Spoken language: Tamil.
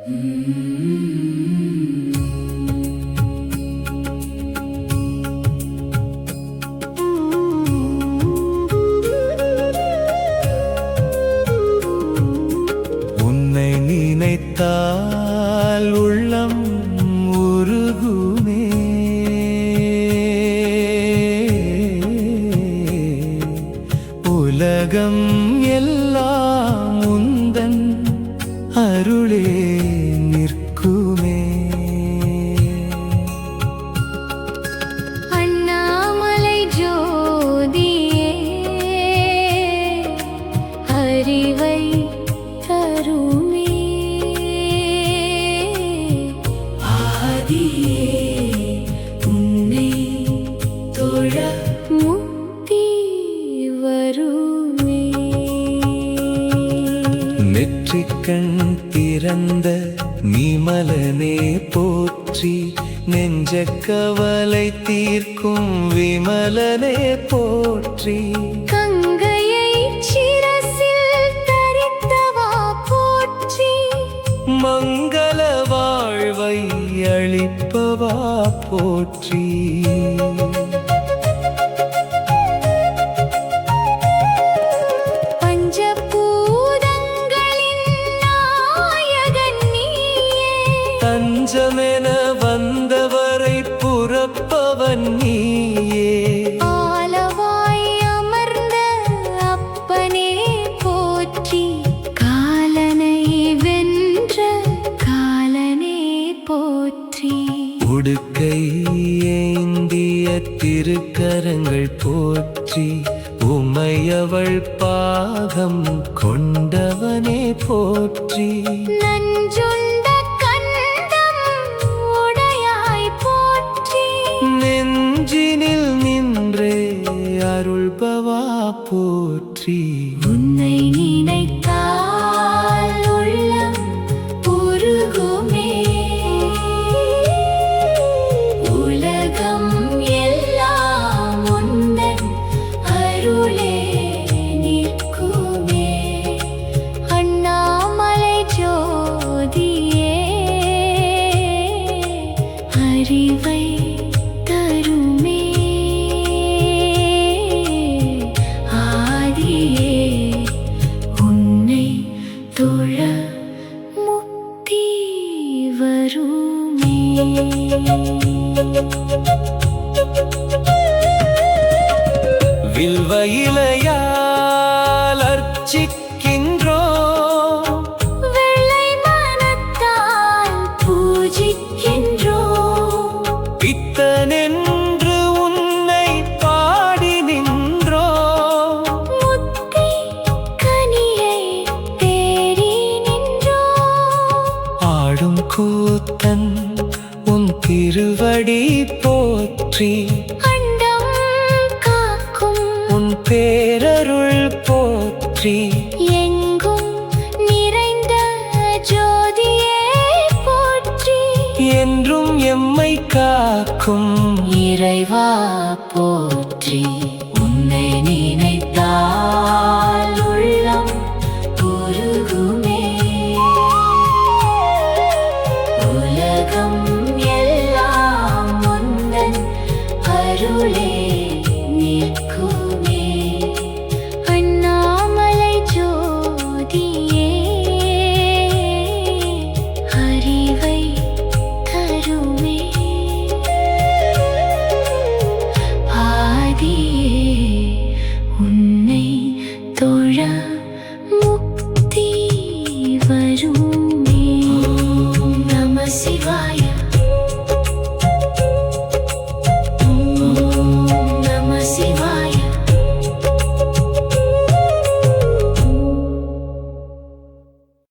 உன்னை நினைத்தால் உள்ளம் உருகுமே, உலகம் எல்லாம் உந்தன் அருளே நிற்குமே. அண்ணாமலை ஜோதியே அறிவை தருமே, ஆதியே உன்னை தொழ முக்தி வருமே. நெற்றிக்கண் திறந்த நிமலனே போற்றி, நெஞ்ச கவலை தீர்க்கும் விமலனே போற்றி. கங்கையை சிரசில் தரித்தவா போற்றி, மங்கள வாழ்வை அளிப்பவா போற்றி. தஞ்சமென வந்தவரை புறப்பவன் நீயே, ஆலவாய் அமர்ந்த அப்பனே போற்றி, காலனை வென்ற காலனே போற்றி. உடுக்கை ஏந்திய திருக்கரங்கள் போற்றி, உமையவள் பாகம் கொண்டவனே போற்றி. நஞ்சுண்ட நெஞ்சினில் நின்றே அருள்பவா போற்றி. உன்னை நினைத்தால் உள்ளம் உருகுமே, உலகம் எல்லாம் உந்தன் அருளே நிற்குமே. அண்ணாமலை ஜோதியே அறிவை தருமே, ஆதியே உன்னை தொழ முக்தி வருமே. வில்வ இலையால் அர்ச்சிக்கின்றோம், வெள்ளை மனத்தால் பூஜிக்கின்றோம், பித்தனென்று உன்னை பாடி நின்றோம். முத்தி கனியை தேடி நின்றோம், ஆடும் கூத்தன் உன் திருவடி போற்றி, அண்டம் காக்கும் உன் பேரருள் போற்றி. எங்கும் நிறைந்த ஜோதியே போற்றி, என்றும் எம்மை காக்கும் இறைவா போற்றி. உன்னை நினைத்தால்